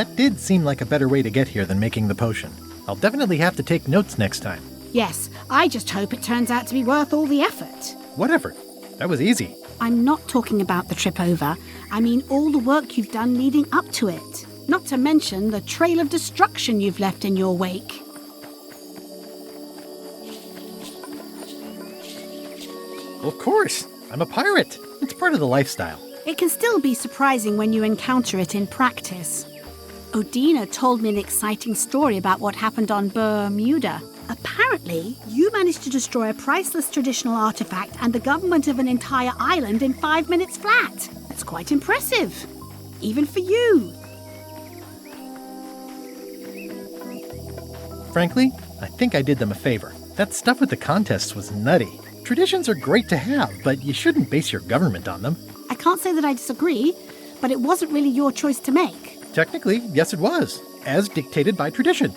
That did seem like a better way to get here than making the potion. I'll definitely have to take notes next time. Yes, I just hope it turns out to be worth all the effort. Whatever. That was easy. I'm not talking about the trip over. I mean all the work you've done leading up to it. Not to mention the trail of destruction you've left in your wake. Of course. I'm a pirate. It's part of the lifestyle. It can still be surprising when you encounter it in practice. Odina told me an exciting story about what happened on Bermuda. Apparently, you managed to destroy a priceless traditional artifact and the government of an entire island in 5 minutes flat. That's quite impressive. Even for you. Frankly, I think I did them a favor. That stuff with the contests was nutty. Traditions are great to have, but you shouldn't base your government on them. I can't say that I disagree, but it wasn't really your choice to make. Technically, yes it was, as dictated by tradition.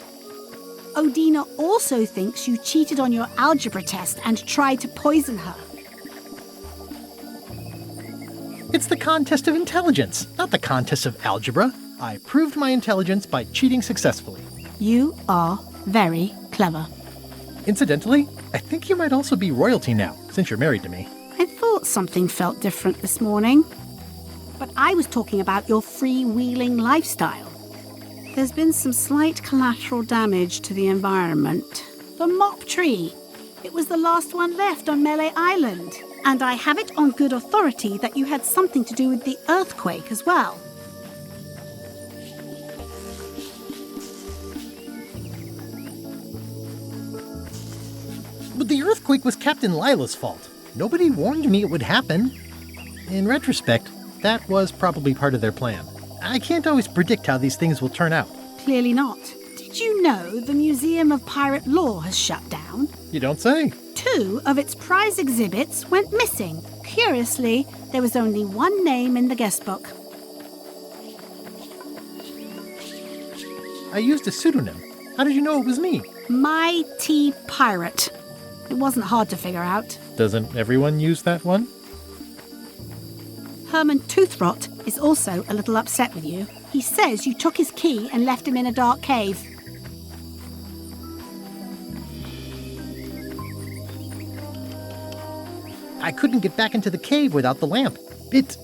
Odina also thinks you cheated on your algebra test and tried to poison her. It's the contest of intelligence, not the contest of algebra. I proved my intelligence by cheating successfully. You are very clever. Incidentally, I think you might also be royalty now, since you're married to me. I thought something felt different this morning. But I was talking about your freewheeling lifestyle. There's been some slight collateral damage to the environment. The mop tree. It was the last one left on Melee Island. And I have it on good authority that you had something to do with the earthquake as well. But the earthquake was Captain Lila's fault. Nobody warned me it would happen. In retrospect, that was probably part of their plan. I can't always predict how these things will turn out. Clearly not. Did you know the Museum of Pirate Lore has shut down? You don't say. 2 of its prize exhibits went missing. Curiously, there was only one name in the guest book. I used a pseudonym. How did you know it was me? Mighty Pirate. It wasn't hard to figure out. Doesn't everyone use that one? Herman Toothrot is also a little upset with you. He says you took his key and left him in a dark cave. I couldn't get back into the cave without the lamp. It,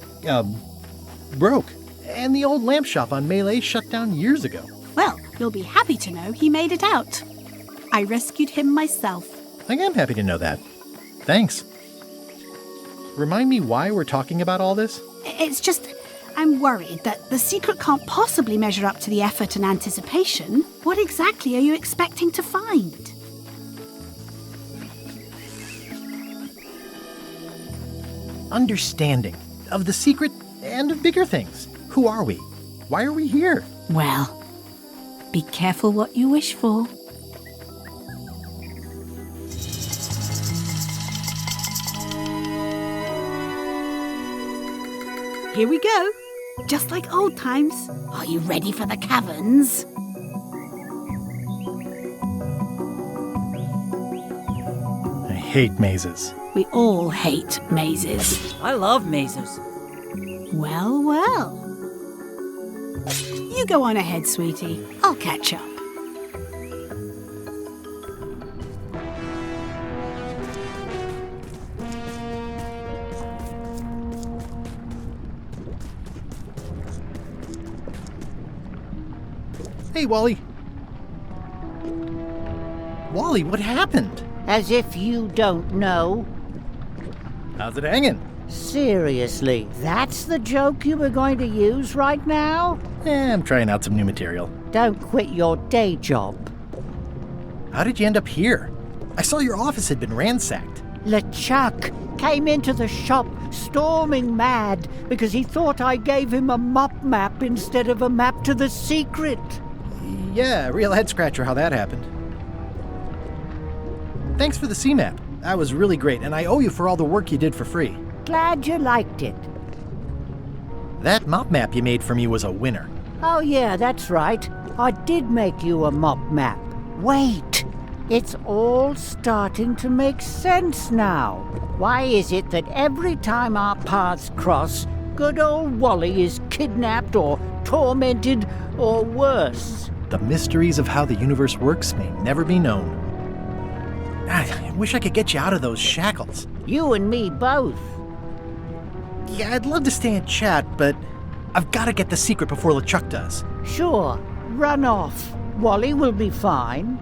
broke. And the old lamp shop on Melee shut down years ago. Well, you'll be happy to know he made it out. I rescued him myself. I am happy to know that. Thanks. Remind me why we're talking about all this? It's just, I'm worried that the secret can't possibly measure up to the effort and anticipation. What exactly are you expecting to find? Understanding of the secret and of bigger things. Who are we? Why are we here? Well, be careful what you wish for. Here we go. Just like old times. Are you ready for the caverns? I hate mazes. We all hate mazes. I love mazes. Well, well. You go on ahead, sweetie. I'll catch up. Hey, Wally. Wally, what happened? As if you don't know. How's it hanging? Seriously, that's the joke you were going to use right now? I'm trying out some new material. Don't quit your day job. How did you end up here? I saw your office had been ransacked. LeChuck came into the shop storming mad because he thought I gave him a mop map instead of a map to the secret. Yeah, real head-scratcher how that happened. Thanks for the C-map. That was really great, and I owe you for all the work you did for free. Glad you liked it. That mop map you made for me was a winner. Oh yeah, that's right. I did make you a mop map. Wait, it's all starting to make sense now. Why is it that every time our paths cross, good old Wally is kidnapped or tormented or worse. The mysteries of how the universe works may never be known. I wish I could get you out of those shackles. You and me both. Yeah, I'd love to stay and chat, but I've got to get the secret before LeChuck does. Sure, run off. Wally will be fine.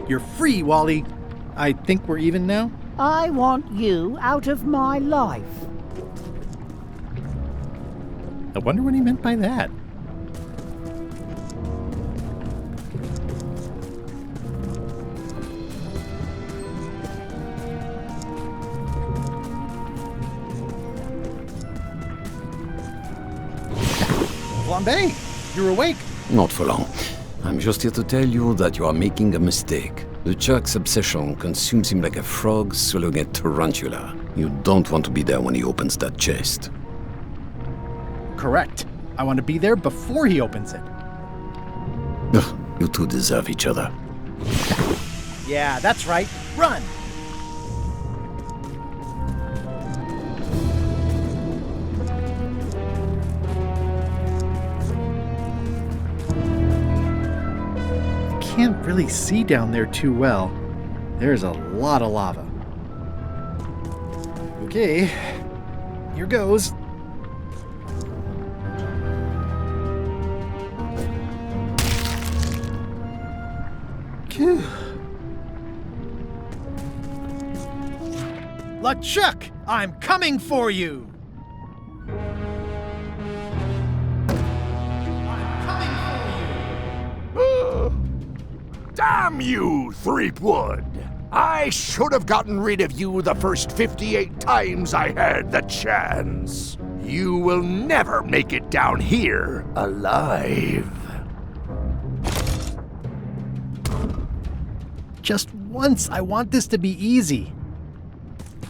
You're free, Wally. I think we're even now? I want you out of my life. I wonder what he meant by that. Flambe, you're awake. Not for long. I'm just here to tell you that you are making a mistake. LeChuck's obsession consumes him like a frog swallowing a tarantula. You don't want to be there when he opens that chest. Correct. I want to be there before he opens it. Ugh, you two deserve each other. Yeah, that's right. Run! Can't really see down there too well. There's a lot of lava. Okay, here goes. Phew. LeChuck, I'm coming for you! Damn you, Threepwood! I should have gotten rid of you the first 58 times I had the chance. You will never make it down here alive. Just once, I want this to be easy.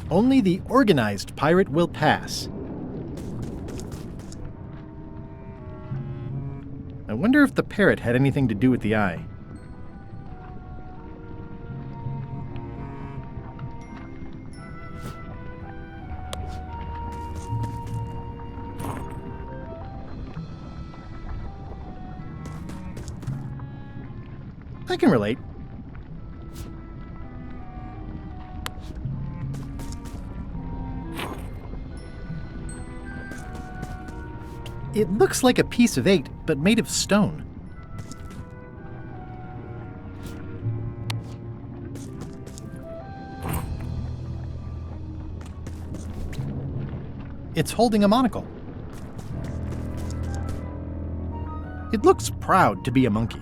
Only the organized pirate will pass. I wonder if the parrot had anything to do with the eye. I can relate. It looks like a piece of 8, but made of stone. It's holding a monocle. It looks proud to be a monkey.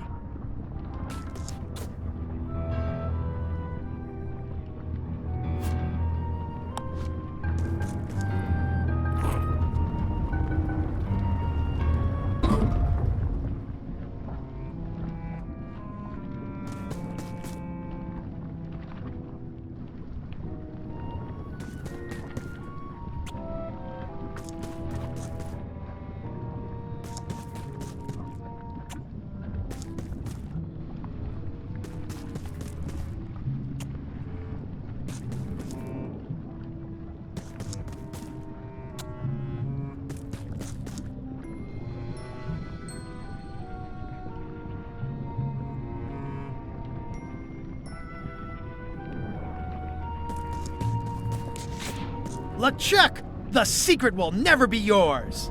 LeChuck, the secret will never be yours.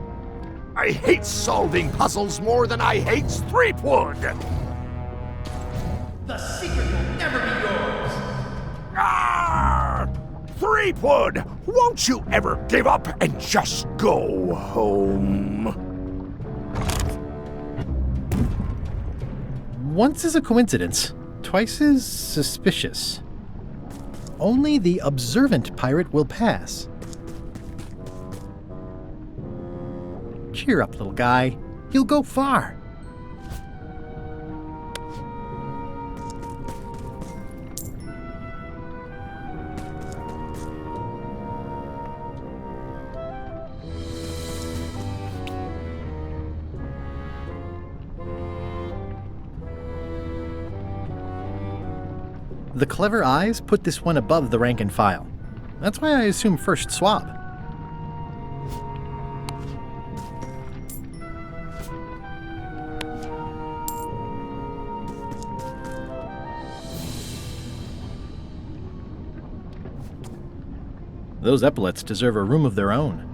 I hate solving puzzles more than I hate Threepwood. The secret will never be yours. Ah! Threepwood, won't you ever give up and just go home? Once is a coincidence, twice is suspicious. Only the observant pirate will pass. Cheer up, little guy. You'll go far. The clever eyes put this one above the rank and file. That's why I assume first swab. Those epaulets deserve a room of their own.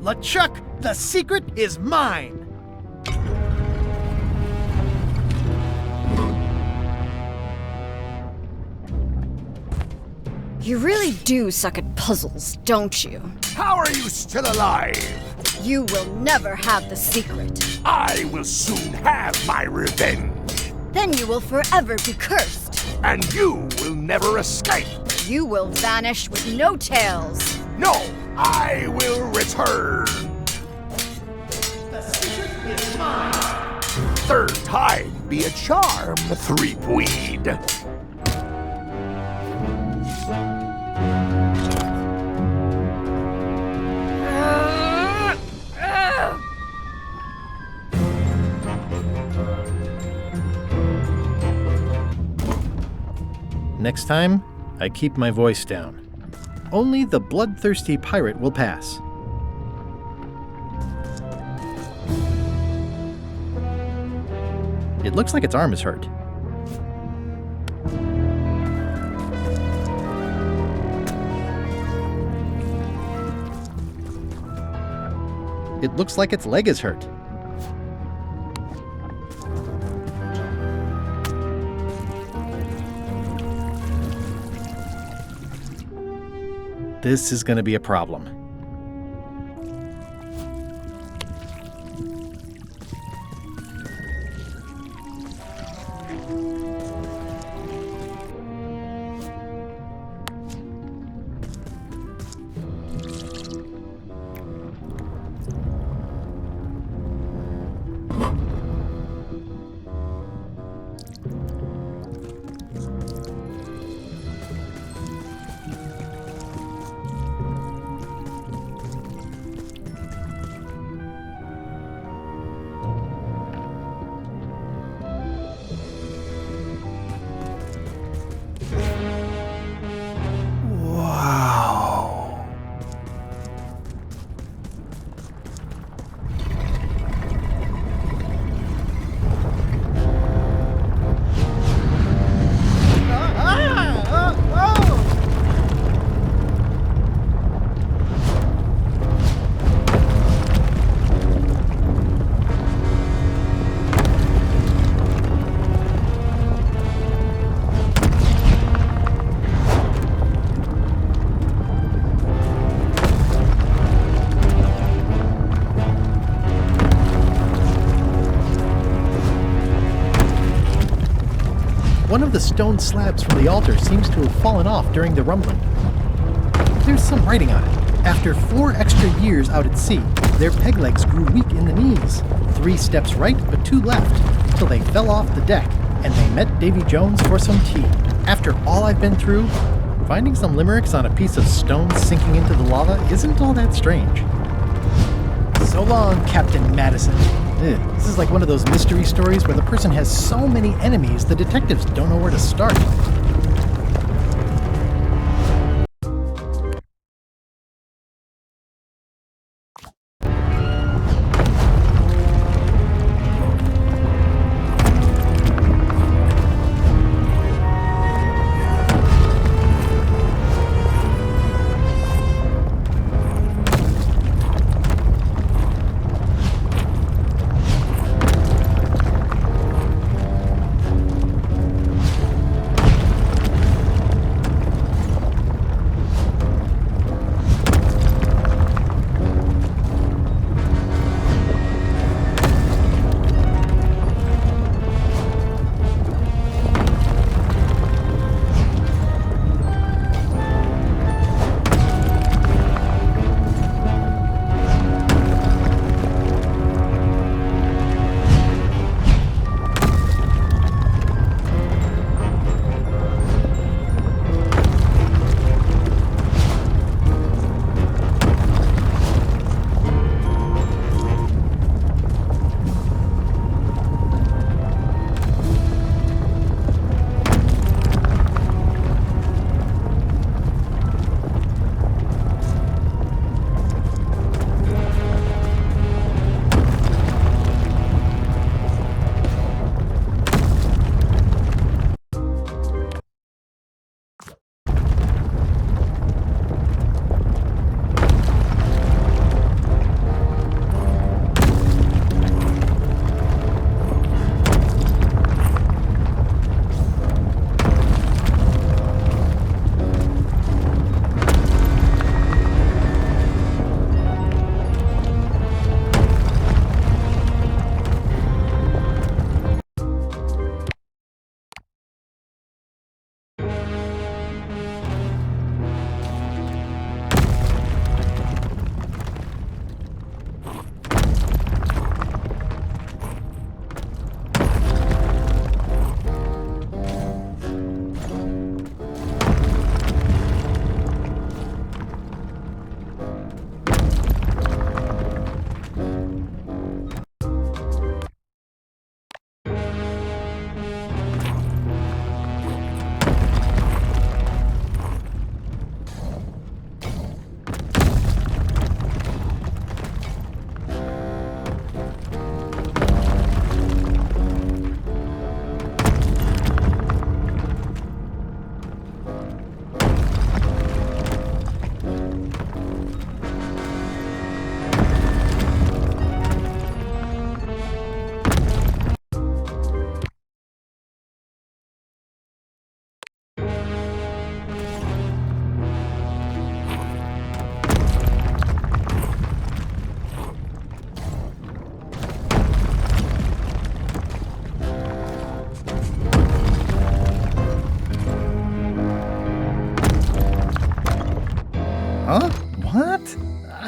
LeChuck, the secret is mine! You really do suck at puzzles, don't you? How are you still alive? You will never have the secret. I will soon have my revenge. Then you will forever be cursed. And you will never escape. You will vanish with no tails. No, I will return. The secret is mine! Third time be a charm, Threepweed. Next time, I keep my voice down. Only the bloodthirsty pirate will pass. It looks like its arm is hurt. It looks like its leg is hurt. This is going to be a problem. One of the stone slabs from the altar seems to have fallen off during the rumbling. There's some writing on it. After 4 extra years out at sea, their peg legs grew weak in the knees. 3 steps right, but 2 left, till they fell off the deck, and they met Davy Jones for some tea. After all I've been through, finding some limericks on a piece of stone sinking into the lava isn't all that strange. So long, Captain Madison. This is like one of those mystery stories where the person has so many enemies the detectives don't know where to start.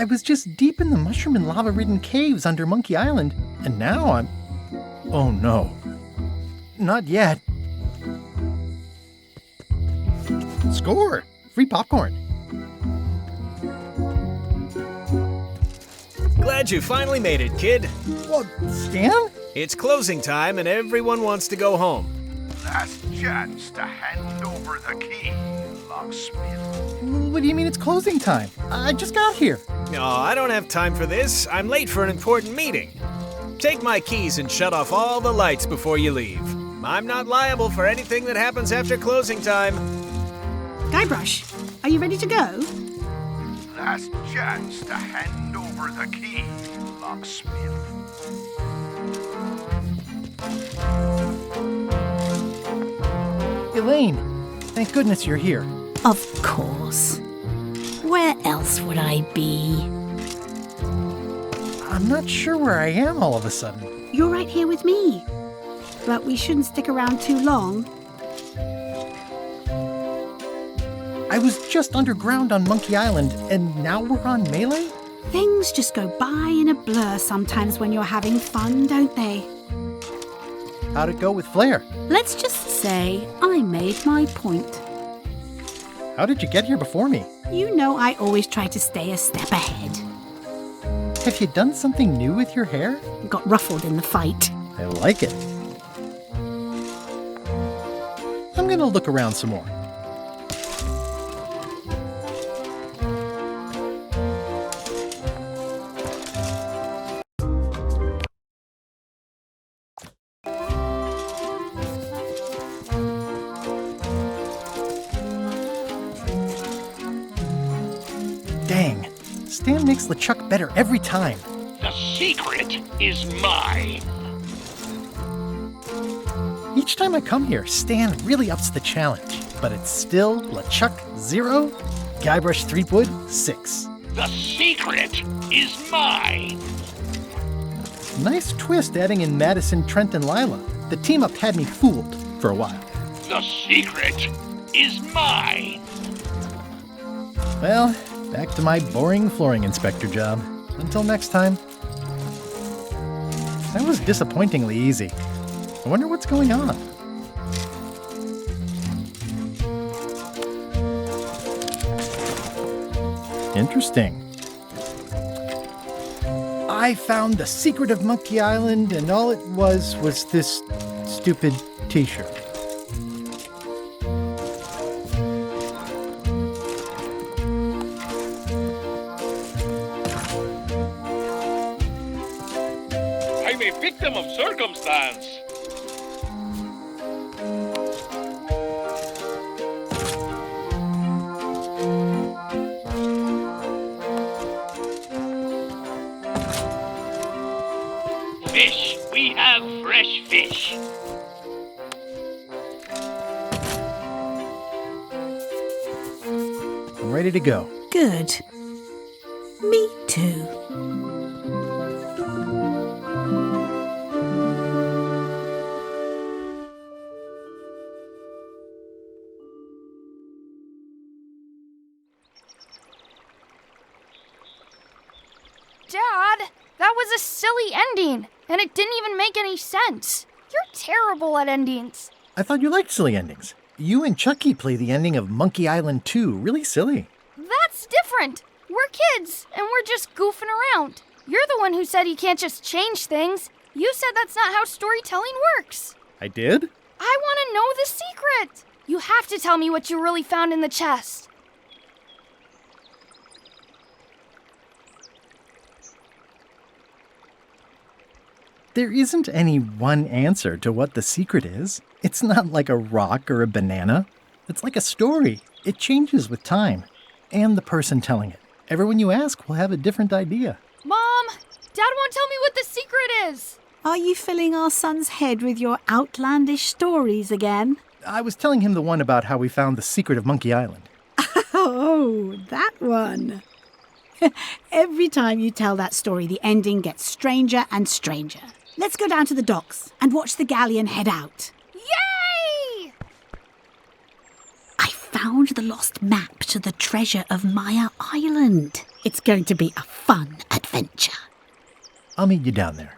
I was just deep in the mushroom and lava-ridden caves under Monkey Island, and now I'm... Oh no. Not yet. Score! Free popcorn. Glad you finally made it, kid. What, Stan? It's closing time and everyone wants to go home. Last chance to hand over the key, locksmith. What do you mean it's closing time? I just got here. No, I don't have time for this. I'm late for an important meeting. Take my keys and shut off all the lights before you leave. I'm not liable for anything that happens after closing time. Guybrush, are you ready to go? Last chance to hand over the key, locksmith. Elaine, thank goodness you're here. Of course. Where else would I be? I'm not sure where I am all of a sudden. You're right here with me. But we shouldn't stick around too long. I was just underground on Monkey Island, and now we're on Melee? Things just go by in a blur sometimes when you're having fun, don't they? How'd it go with Flair? Let's just say I made my point. How did you get here before me? You know I always try to stay a step ahead. Have you done something new with your hair? Got ruffled in the fight. I like it. I'm gonna look around some more. Dang, Stan makes LeChuck better every time. The secret is mine. Each time I come here, Stan really ups the challenge. But it's still LeChuck 0, Guybrush Threepwood 6. The secret is mine. Nice twist adding in Madison, Trent, and Lila. The team-up had me fooled for a while. The secret is mine. Well, back to my boring flooring inspector job. Until next time. That was disappointingly easy. I wonder what's going on. Interesting. I found the secret of Monkey Island, and all it was this stupid t-shirt. I'm a victim of circumstance. Fish. We have fresh fish. I'm ready to go. Good. Me too. Dad, that was a silly ending, and it didn't even make any sense. You're terrible at endings. I thought you liked silly endings. You and Chucky play the ending of Monkey Island 2 really silly. That's different. We're kids, and we're just goofing around. You're the one who said you can't just change things. You said that's not how storytelling works. I did? I want to know the secret. You have to tell me what you really found in the chest. There isn't any one answer to what the secret is. It's not like a rock or a banana. It's like a story. It changes with time and the person telling it. Everyone you ask will have a different idea. Mom, Dad won't tell me what the secret is. Are you filling our son's head with your outlandish stories again? I was telling him the one about how we found the secret of Monkey Island. Oh, that one. Every time you tell that story, the ending gets stranger and stranger. Let's go down to the docks and watch the galleon head out. Yay! I found found the lost map to the treasure of Maya Island. It's going to be a fun adventure. I'll meet you down there.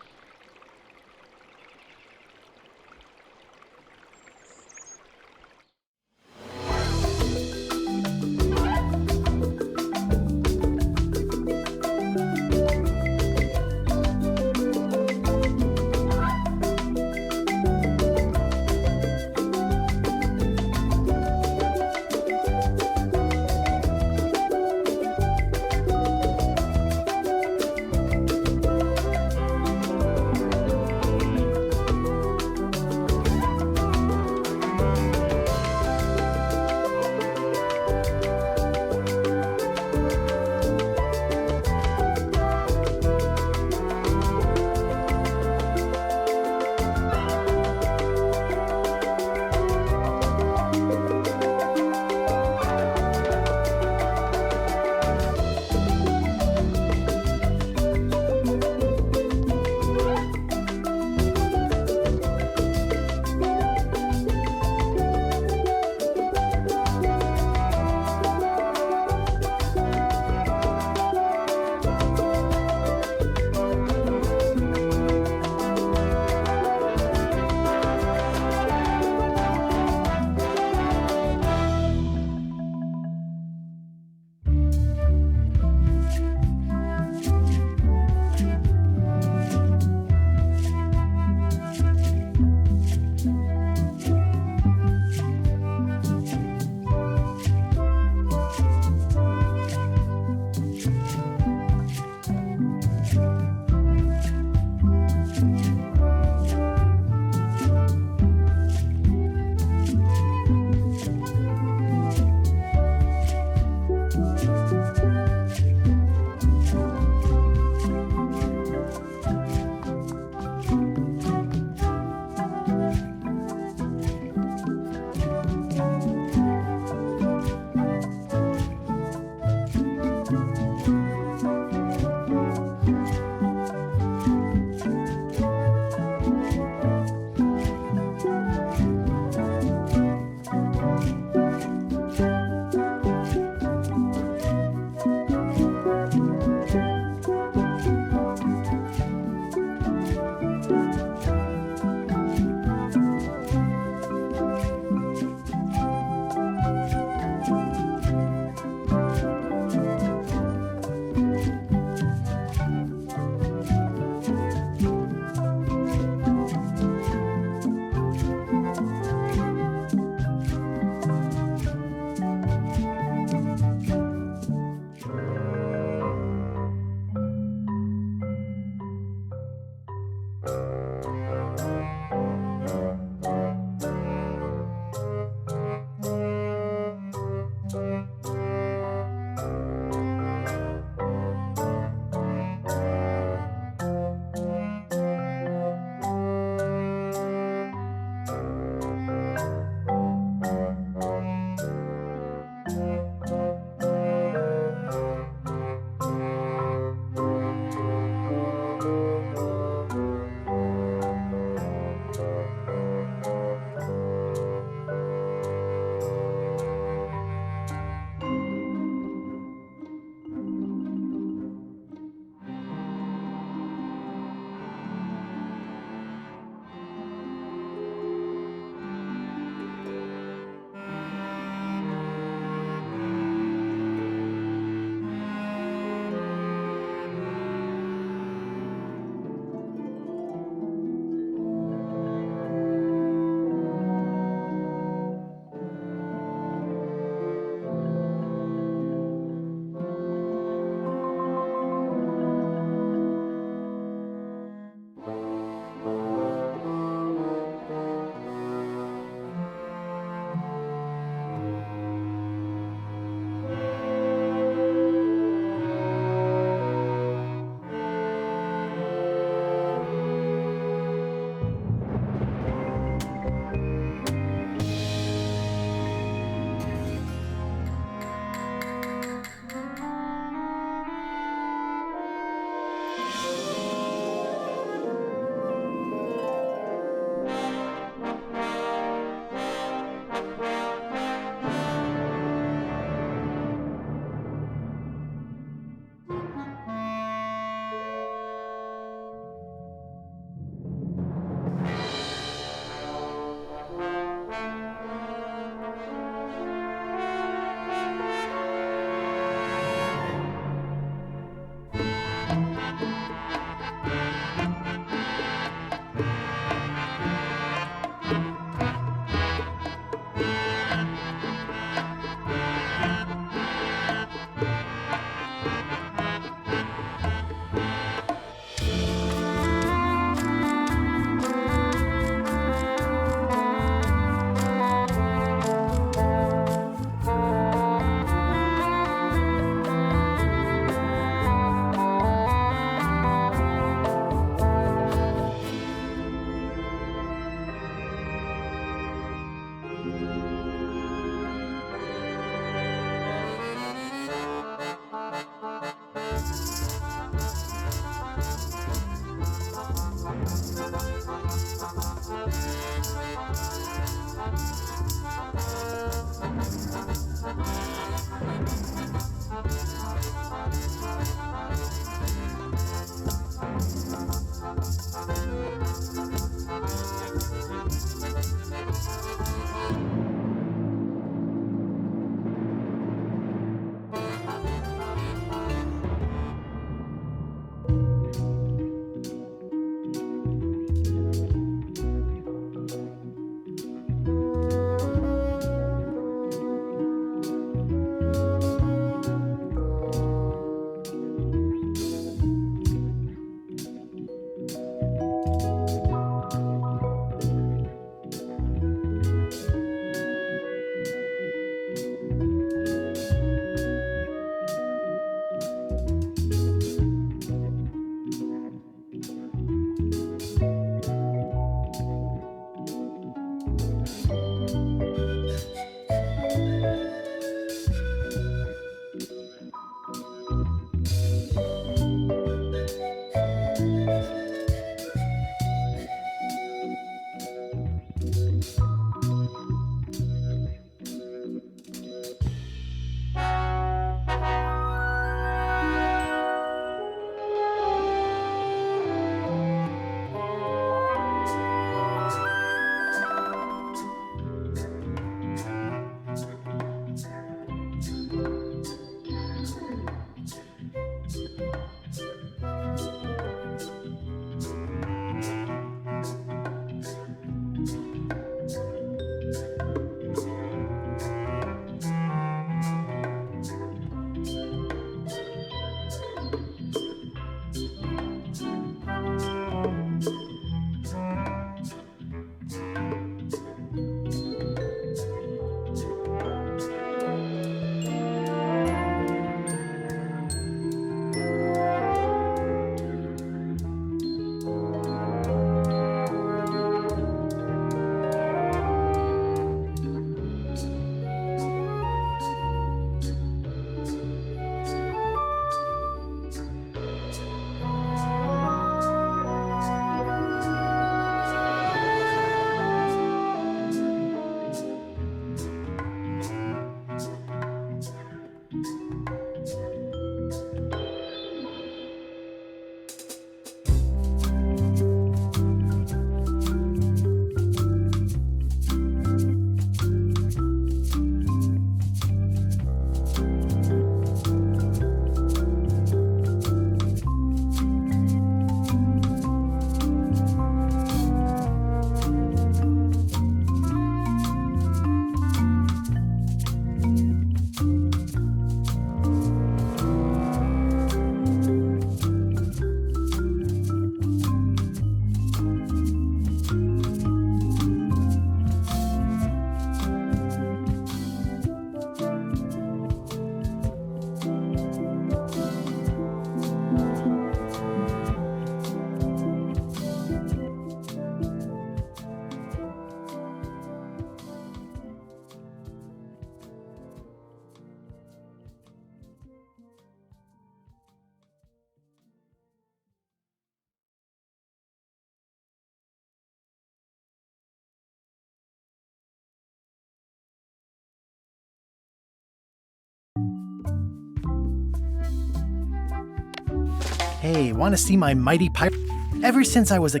Hey, want to see my mighty pirate? Ever since I was a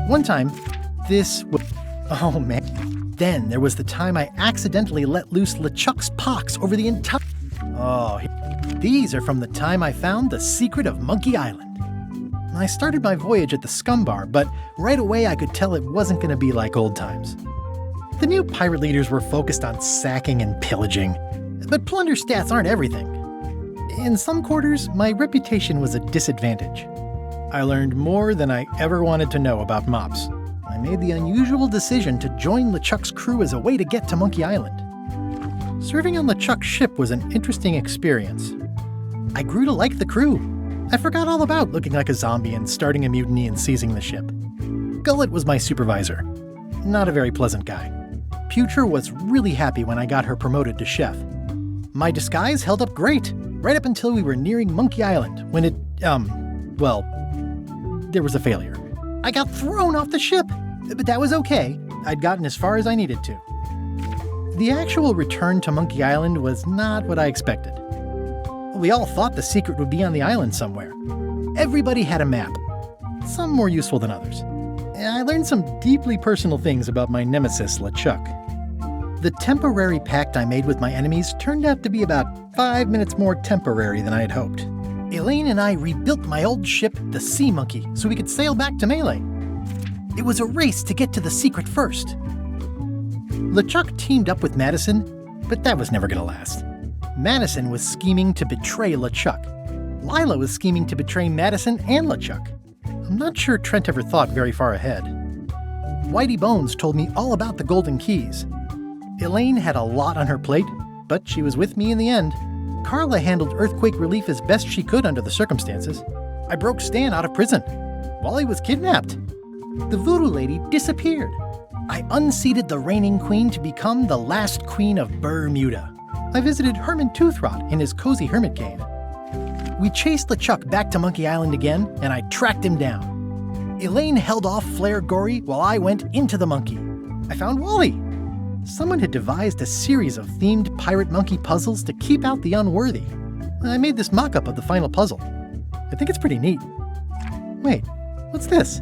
one time, oh man. Then there was the time I accidentally let loose LeChuck's pox over the entire... Oh, these are from the time I found the secret of Monkey Island. I started my voyage at the Scum Bar, but right away I could tell it wasn't going to be like old times. The new pirate leaders were focused on sacking and pillaging, but plunder stats aren't everything. In some quarters, my reputation was a disadvantage. I learned more than I ever wanted to know about mops. I made the unusual decision to join LeChuck's crew as a way to get to Monkey Island. Serving on LeChuck's ship was an interesting experience. I grew to like the crew. I forgot all about looking like a zombie and starting a mutiny and seizing the ship. Gullet was my supervisor. Not a very pleasant guy. Putre was really happy when I got her promoted to chef. My disguise held up great, right up until we were nearing Monkey Island, when it, there was a failure. I got thrown off the ship, but that was okay. I'd gotten as far as I needed to. The actual return to Monkey Island was not what I expected. We all thought the secret would be on the island somewhere. Everybody had a map, some more useful than others. I learned some deeply personal things about my nemesis, LeChuck. The temporary pact I made with my enemies turned out to be about 5 minutes more temporary than I had hoped. Elaine and I rebuilt my old ship, the Sea Monkey, so we could sail back to Melee. It was a race to get to the secret first. LeChuck teamed up with Madison, but that was never going to last. Madison was scheming to betray LeChuck. Lila was scheming to betray Madison and LeChuck. I'm not sure Trent ever thought very far ahead. Whitey Bones told me all about the Golden Keys. Elaine had a lot on her plate, but she was with me in the end. Carla handled earthquake relief as best she could under the circumstances. I broke Stan out of prison. Wally was kidnapped. The voodoo lady disappeared. I unseated the reigning queen to become the last queen of Bermuda. I visited Herman Toothrot in his cozy hermit cave. We chased LeChuck back to Monkey Island again, and I tracked him down. Elaine held off Flair Gory while I went into the monkey. I found Wally. Someone had devised a series of themed pirate monkey puzzles to keep out the unworthy. I made this mock-up of the final puzzle. I think it's pretty neat. Wait, what's this?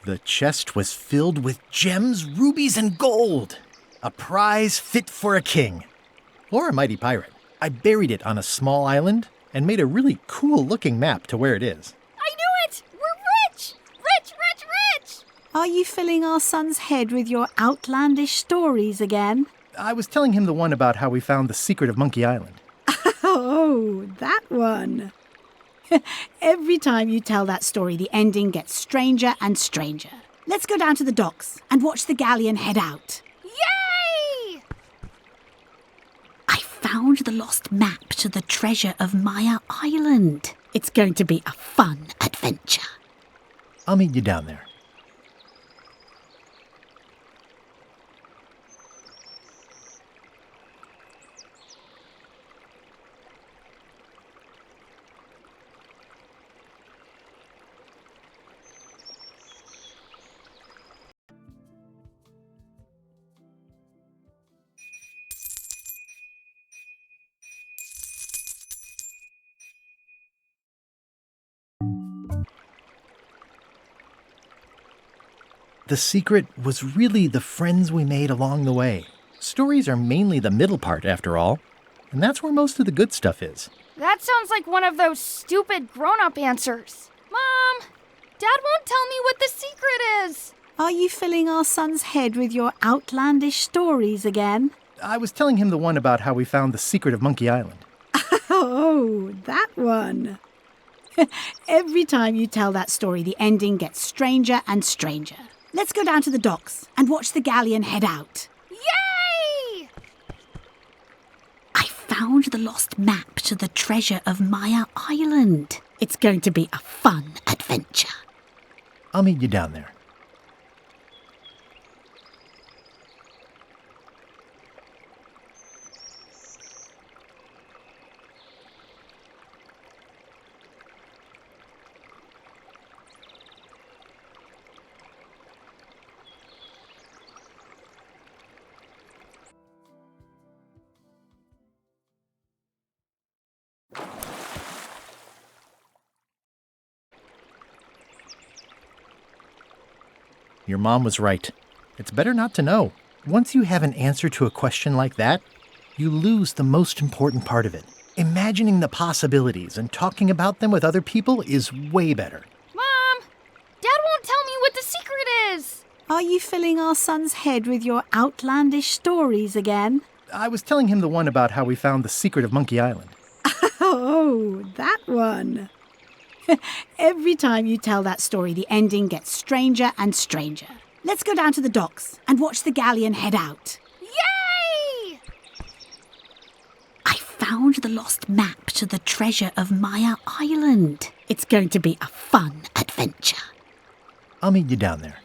The chest was filled with gems, rubies, and gold. A prize fit for a king. Or a mighty pirate. I buried it on a small island and made a really cool-looking map to where it is. I knew it! We're rich! Rich, rich, rich! Are you filling our son's head with your outlandish stories again? I was telling him the one about how we found the secret of Monkey Island. Oh, that one. Every time you tell that story, the ending gets stranger and stranger. Let's go down to the docks and watch the galleon head out. Yay! I found the lost map to the treasure of Maya Island. It's going to be a fun adventure. I'll meet you down there. the secret was really the friends we made along the way. Stories are mainly the middle part, after all, and that's where most of the good stuff is. That sounds like one of those stupid grown-up answers. Mom, Dad won't tell me what the secret is. Are you filling our son's head with your outlandish stories again? I was telling him the one about how we found the secret of Monkey Island. Oh, that one. Every time you tell that story, the ending gets stranger and stranger. Let's go down to the docks and watch the galleon head out. Yay! I found the lost map to the treasure of Maya Island. It's going to be a fun adventure. I'll meet you down there. Your mom was right. It's better not to know. Once you have an answer to a question like that, you lose the most important part of it. Imagining the possibilities and talking about them with other people is way better. Mom, Dad won't tell me what the secret is. Are you filling our son's head with your outlandish stories again? I was telling him the one about how we found the secret of Monkey Island. Oh, that one. Every time you tell that story, the ending gets stranger and stranger. Let's go down to the docks and watch the galleon head out. Yay! I found the lost map to the treasure of Maya Island. It's going to be a fun adventure. I'll meet you down there.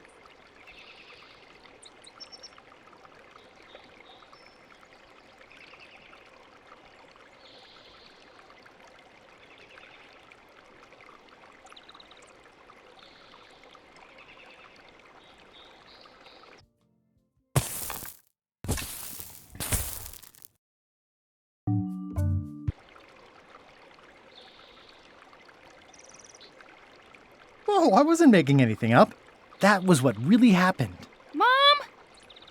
Whoa, I wasn't making anything up. That was what really happened. Mom,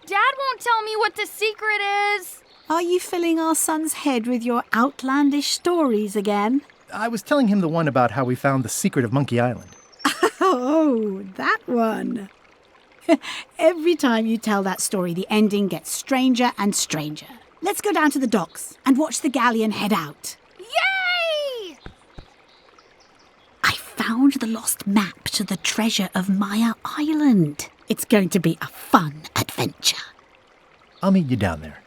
Dad won't tell me what the secret is. Are you filling our son's head with your outlandish stories again? I was telling him the one about how we found the secret of Monkey Island. Oh, that one. Every time you tell that story, the ending gets stranger and stranger. Let's go down to the docks and watch the galleon head out. Yay! I found the lost map to the treasure of Maya Island. It's going to be a fun adventure. I'll meet you down there.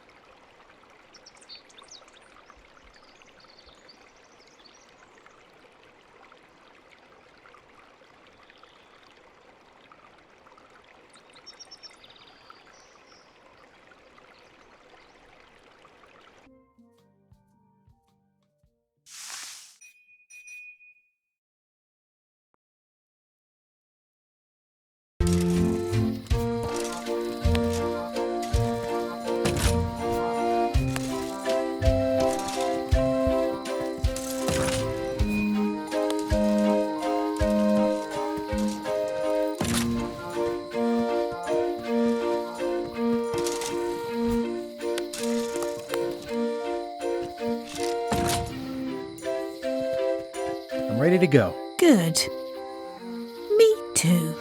I'm ready to go. Good. Me too.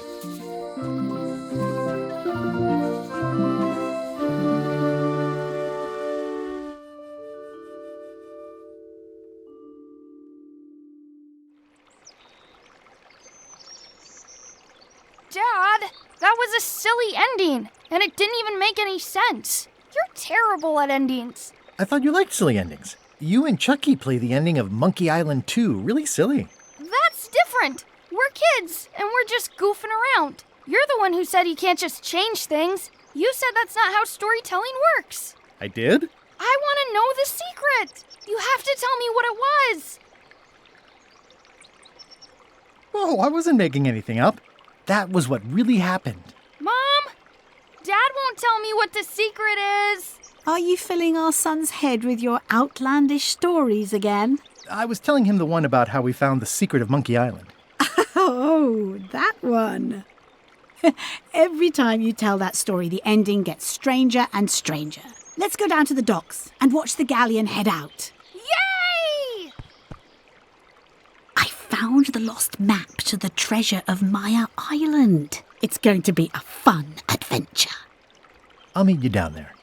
Dad, that was a silly ending, and it didn't even make any sense. You're terrible at endings. I thought you liked silly endings. You and Chucky play the ending of Monkey Island 2 really silly. That's different. We're kids, and we're just goofing around. You're the one who said you can't just change things. You said that's not how storytelling works. I did? I want to know the secret. You have to tell me what it was. Whoa, I wasn't making anything up. That was what really happened. Mom, Dad won't tell me what the secret is. Are you filling our son's head with your outlandish stories again? I was telling him the one about how we found the secret of Monkey Island. Oh, that one. Every time you tell that story, the ending gets stranger and stranger. Let's go down to the docks and watch the galleon head out. Yay! I found the lost map to the treasure of Maya Island. It's going to be a fun adventure. I'll meet you down there.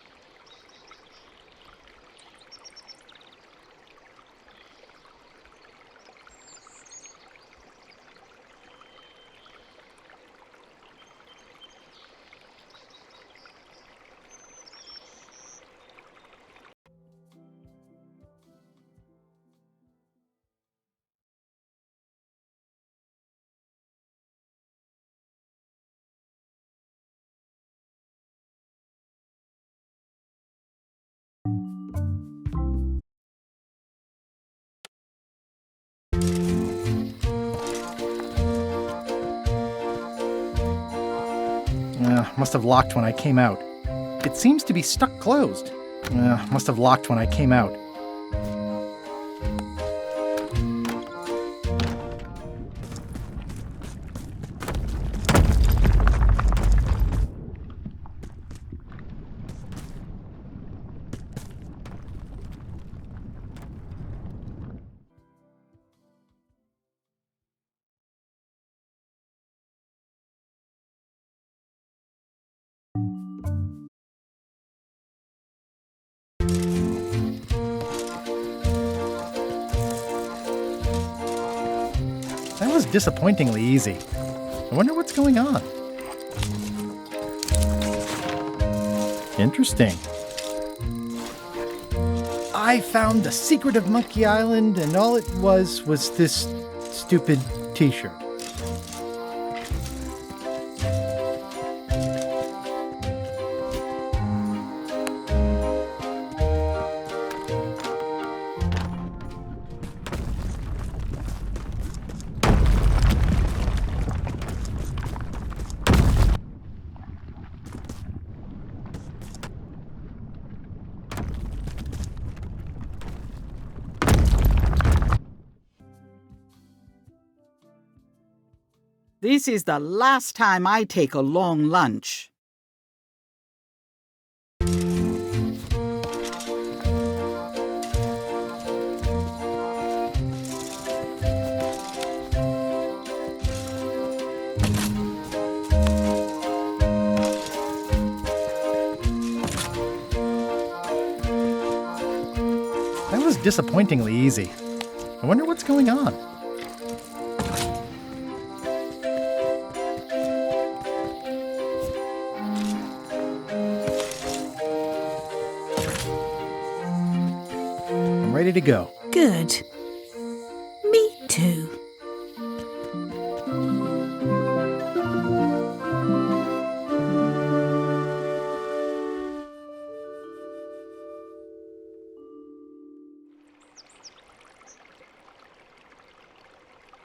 Must have locked when I came out. It seems to be stuck closed. Must have locked when I came out. That was disappointingly easy. I wonder what's going on. Interesting. I found the secret of Monkey Island, and all it was this stupid t-shirt. This is the last time I take a long lunch. That was disappointingly easy. I wonder what's going on. I'm ready to go. Good. Me too.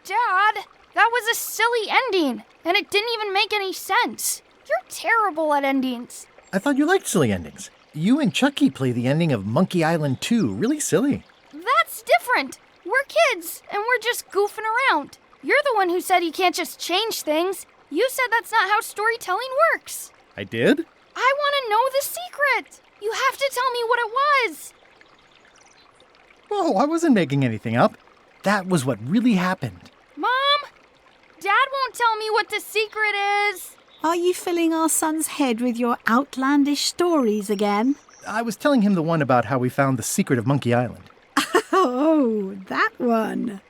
Dad, that was a silly ending, and it didn't even make any sense. You're terrible at endings. I thought you liked silly endings. You and Chucky play the ending of Monkey Island 2. Really silly. That's different. We're kids, and we're just goofing around. You're the one who said you can't just change things. You said that's not how storytelling works. I did? I want to know the secret. You have to tell me what it was. Oh, I wasn't making anything up. That was what really happened. Mom? Dad won't tell me what the secret is. Are you filling our son's head with your outlandish stories again? I was telling him the one about how we found the secret of Monkey Island. Oh, that one.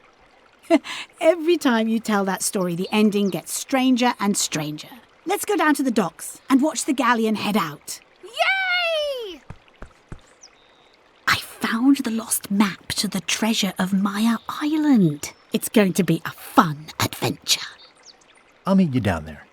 Every time you tell that story, the ending gets stranger and stranger. Let's go down to the docks and watch the galleon head out. Yay! I found the lost map to the treasure of Maya Island. It's going to be a fun adventure. I'll meet you down there.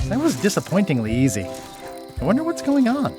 That was disappointingly easy. I wonder what's going on.